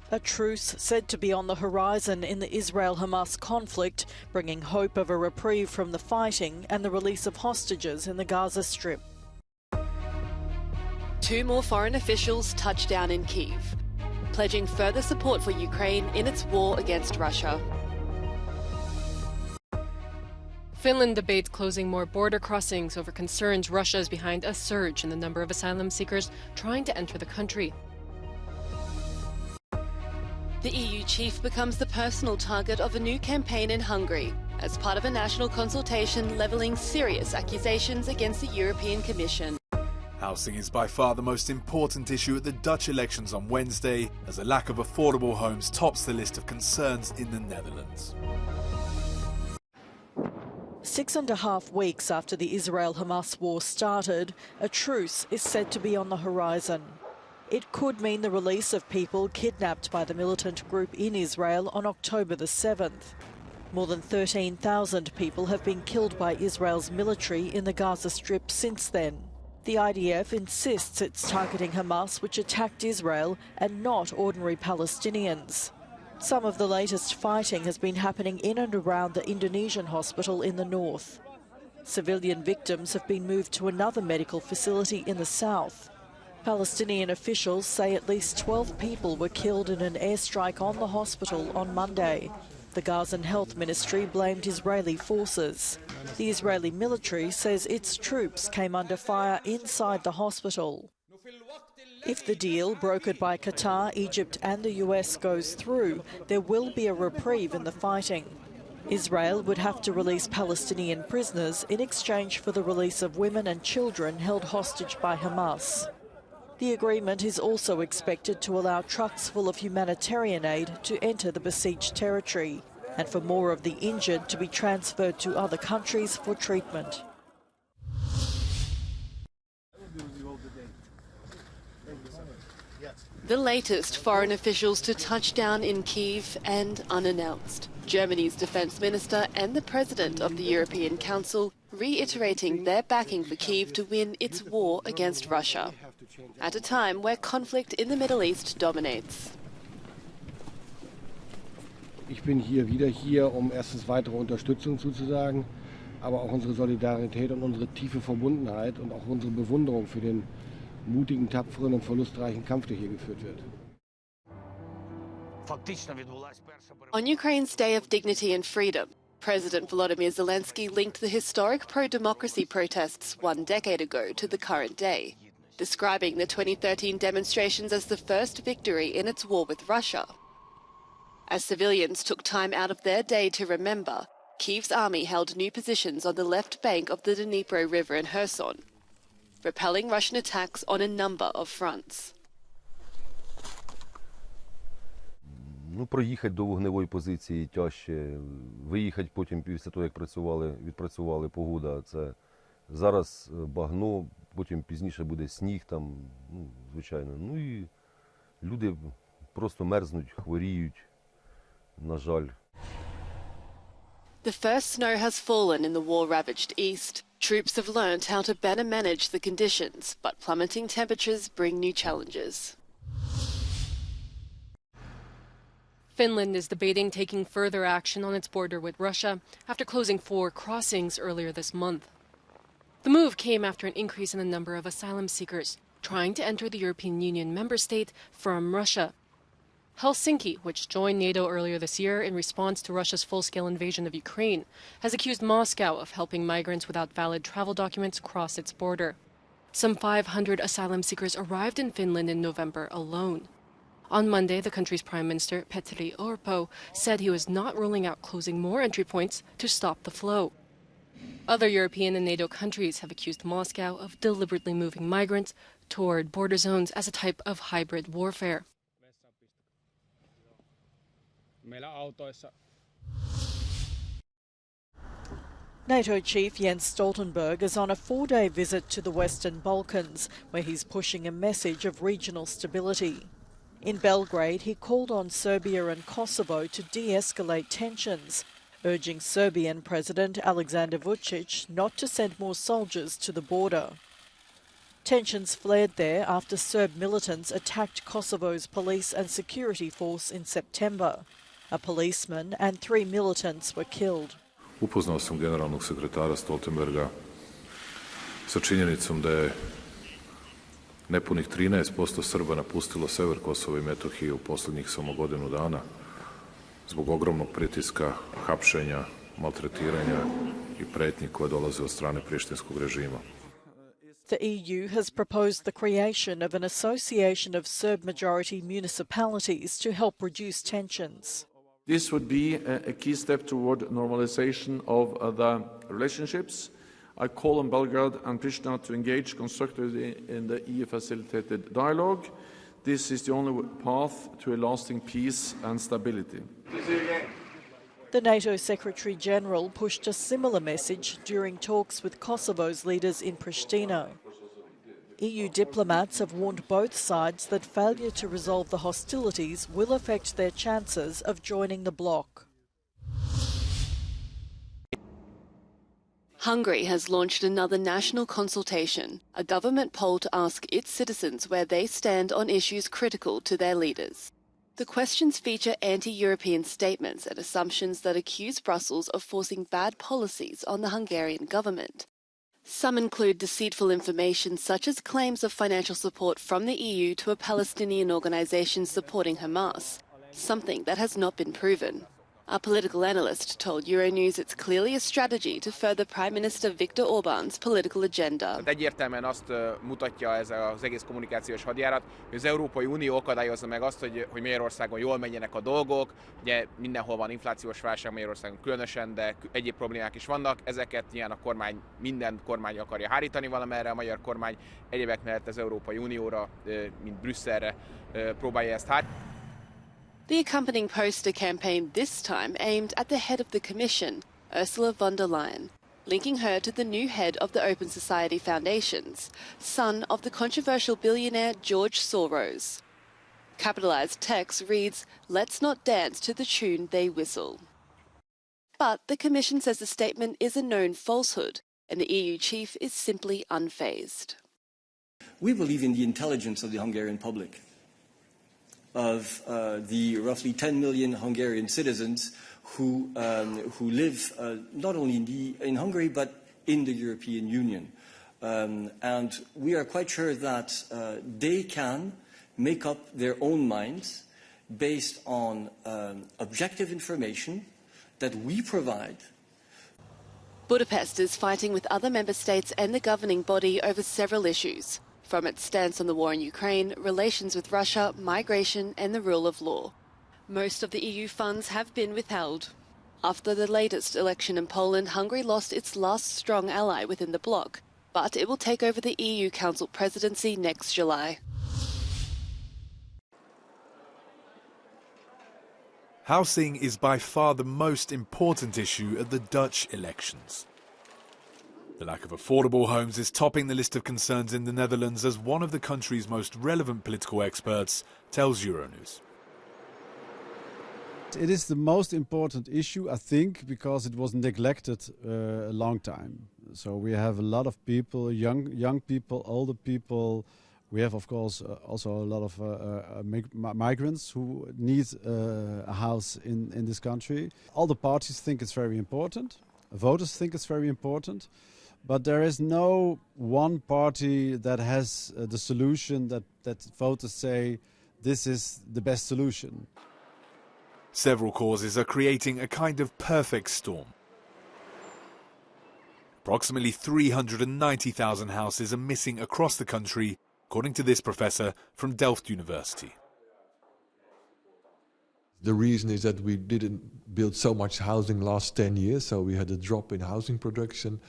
A truce said to be on the horizon in the Israel-Hamas conflict, bringing hope of a reprieve from the fighting and the release of hostages in the Gaza Strip. 2 more foreign officials touched down in Kyiv, pledging further support for Ukraine in its war against Russia. Finland debates closing more border crossings over concerns Russia is behind a surge in the number of asylum seekers trying to enter the country. The EU chief becomes the personal target of a new campaign in Hungary as part of a national consultation levelling serious accusations against the European Commission. Housing is by far the most important issue at the Dutch elections on Wednesday, as a lack of affordable homes tops the list of concerns in the Netherlands. 6.5 weeks after the Israel-Hamas war started, a truce is said to be on the horizon. It could mean the release of people kidnapped by the militant group in Israel on October the 7th. More than 13,000 people have been killed by Israel's military in the Gaza Strip since then. The IDF insists it's targeting Hamas, which attacked Israel, and not ordinary Palestinians. Some of the latest fighting has been happening in and around the Indonesian hospital in the north. Civilian victims have been moved to another medical facility in the south. Palestinian officials say at least 12 people were killed in an airstrike on the hospital on Monday. The Gazan Health Ministry blamed Israeli forces. The Israeli military says its troops came under fire inside the hospital. If the deal, brokered by Qatar, Egypt and the US, goes through, there will be a reprieve in the fighting. Israel would have to release Palestinian prisoners in exchange for the release of women and children held hostage by Hamas. The agreement is also expected to allow trucks full of humanitarian aid to enter the besieged territory, and for more of the injured to be transferred to other countries for treatment. The latest foreign officials to touch down in Kyiv and unannounced. Germany's defence minister and the president of the European Council reiterating their backing for Kyiv to win its war against Russia, at a time where conflict in the Middle East dominates. Ich bin wieder hier, erstens weitere Unterstützung zuzusagen, aber auch unsere Solidarität und unsere tiefe Verbundenheit und auch unsere Bewunderung für den mutigen, tapferen und verlustreichen Kampf, der hier geführt wird. On Ukraine's Day of Dignity and Freedom, President Volodymyr Zelensky linked the historic pro-democracy protests 1 decade ago to the current day, describing the 2013 demonstrations as the first victory in its war with Russia. As civilians took time out of their day to remember, Kyiv's army held new positions on the left bank of the Dnipro River in Kherson, repelling Russian attacks on a number of fronts. Проїхати до вогневої позиції тяжче, виїхати потім після того, як відпрацювали погода, це зараз багно, потім пізніше буде сніг там, звичайно. Ну і люди просто мерзнуть, хворіють, на жаль. The first snow has fallen in the war-ravaged east. Troops have learned how to better manage the conditions, but plummeting temperatures bring new challenges. Finland is debating taking further action on its border with Russia after closing 4 crossings earlier this month. The move came after an increase in the number of asylum seekers trying to enter the European Union member state from Russia. Helsinki, which joined NATO earlier this year in response to Russia's full-scale invasion of Ukraine, has accused Moscow of helping migrants without valid travel documents cross its border. Some 500 asylum seekers arrived in Finland in November alone. On Monday, the country's Prime Minister, Petteri Orpo, said he was not ruling out closing more entry points to stop the flow. Other European and NATO countries have accused Moscow of deliberately moving migrants toward border zones as a type of hybrid warfare. NATO chief Jens Stoltenberg is on a 4-day visit to the Western Balkans, where he's pushing a message of regional stability. In Belgrade, he called on Serbia and Kosovo to de-escalate tensions, urging Serbian President Alexander Vučić not to send more soldiers to the border. Tensions flared there after Serb militants attacked Kosovo's police and security force in September. A policeman and 3 militants were killed. Upoznao sam generalnog sekretara Stoltenberga sa činjenicom da je nepunih 13% Srba napustilo sever Kosova i Metohije u posljednjih samo godinu dana zbog ogromnog pritiska, hapšenja, maltretiranja i pretnji koje dolaze od strane prištinskog režima. The EU has proposed the creation of an association of Serb-majority municipalities to help reduce tensions. This would be a key step toward normalization of the relationships. I call on Belgrade and Pristina to engage constructively in the EU-facilitated dialogue. This is the only path to a lasting peace and stability. The NATO Secretary-General pushed a similar message during talks with Kosovo's leaders in Pristina. EU diplomats have warned both sides that failure to resolve the hostilities will affect their chances of joining the bloc. Hungary has launched another national consultation, a government poll to ask its citizens where they stand on issues critical to their leaders. The questions feature anti-European statements and assumptions that accuse Brussels of forcing bad policies on the Hungarian government. Some include deceitful information such as claims of financial support from the EU to a Palestinian organisation supporting Hamas, something that has not been proven. A political analyst told Euronews it's clearly a strategy to further Prime Minister Viktor Orbán's political agenda. Egyértelműen azt mutatja ez az egész kommunikációs hadjárat, hogy az Európai Unió akadályozza meg azt, hogy Magyarországon jól menjenek a dolgok. Ugye mindenhol van inflációs válság, Magyarországon különösen, de egyéb problémák is vannak. Ezeket ilyen a kormány, minden kormány akarja hárítani valamerre, a magyar kormány egyebek mellett az Európai Unióra, mint Brüsszelre próbálja ezt hárítani. The accompanying poster campaign this time aimed at the head of the Commission, Ursula von der Leyen, linking her to the new head of the Open Society Foundations, son of the controversial billionaire George Soros. Capitalised text reads, "Let's not dance to the tune they whistle." But the Commission says the statement is a known falsehood, and the EU chief is simply unfazed. We believe in the intelligence of the Hungarian public, of the roughly 10 million Hungarian citizens who live not only in Hungary but in the European Union. And we are quite sure that they can make up their own minds based on objective information that we provide. Budapest is fighting with other member states and the governing body over several issues, from its stance on the war in Ukraine, relations with Russia, migration and the rule of law. Most of the EU funds have been withheld. After the latest election in Poland, Hungary lost its last strong ally within the bloc, but it will take over the EU Council presidency next July. Housing is by far the most important issue at the Dutch elections. The lack of affordable homes is topping the list of concerns in the Netherlands, as one of the country's most relevant political experts tells Euronews. It is the most important issue, I think, because it was neglected a long time. So we have a lot of people, young people, older people. We have, of course, also a lot of migrants who need a house in this country. All the parties think it's very important. Voters think it's very important. But there is no one party that has the solution that voters say this is the best solution. Several causes are creating a kind of perfect storm. Approximately 390,000 houses are missing across the country, according to this professor from Delft University. The reason is that we didn't build so much housing last 10 years, so we had a drop in housing production.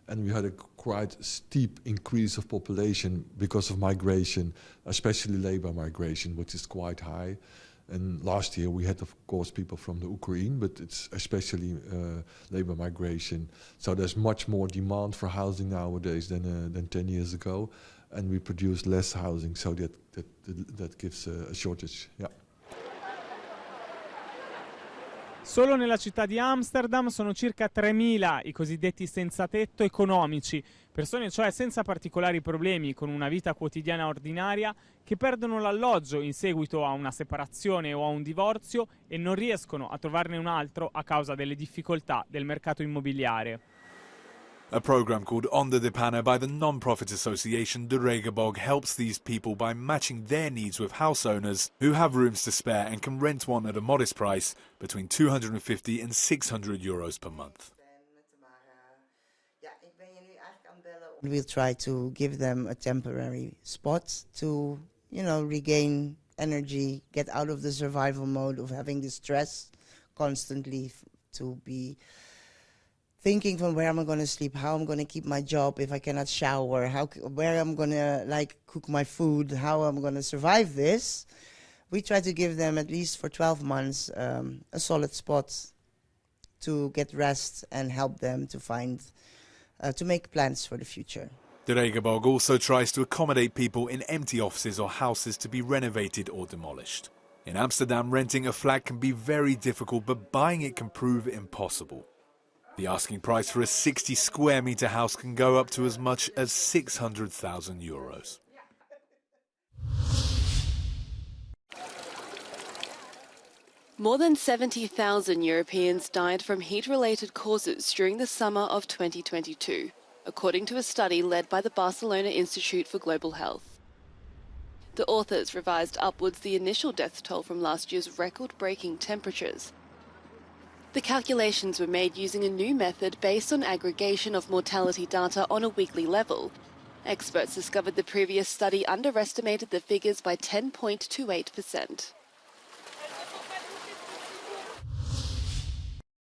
And we had a quite steep increase of population because of migration, especially labor migration, which is quite high. And last year we had, of course, people from the Ukraine, but it's especially labor migration. So there's much more demand for housing nowadays than 10 years ago, and we produce less housing, so that gives a shortage. Yeah. Solo nella città di Amsterdam sono circa 3.000 i cosiddetti senza tetto economici, persone cioè senza particolari problemi, con una vita quotidiana ordinaria, che perdono l'alloggio in seguito a una separazione o a un divorzio e non riescono a trovarne un altro a causa delle difficoltà del mercato immobiliare. A program called Onder de Panne by the non-profit association De Regenboog helps these people by matching their needs with house owners who have rooms to spare and can rent one at a modest price between 250 and 600 euros per month. We'll try to give them a temporary spot to, regain energy, get out of the survival mode of having the stress constantly, to be thinking from where am I going to sleep, how I'm going to keep my job if I cannot shower, where I'm going to cook my food, how I'm going to survive this. We try to give them, at least for 12 months, a solid spot to get rest and help them to find, to make plans for the future. De Regenboog also tries to accommodate people in empty offices or houses to be renovated or demolished. In Amsterdam, renting a flat can be very difficult, but buying it can prove impossible. The asking price for a 60 square metre house can go up to as much as 600,000 euros. More than 70,000 Europeans died from heat-related causes during the summer of 2022, according to a study led by the Barcelona Institute for Global Health. The authors revised upwards the initial death toll from last year's record-breaking temperatures. The calculations were made using a new method based on aggregation of mortality data on a weekly level. Experts discovered the previous study underestimated the figures by 10.28%.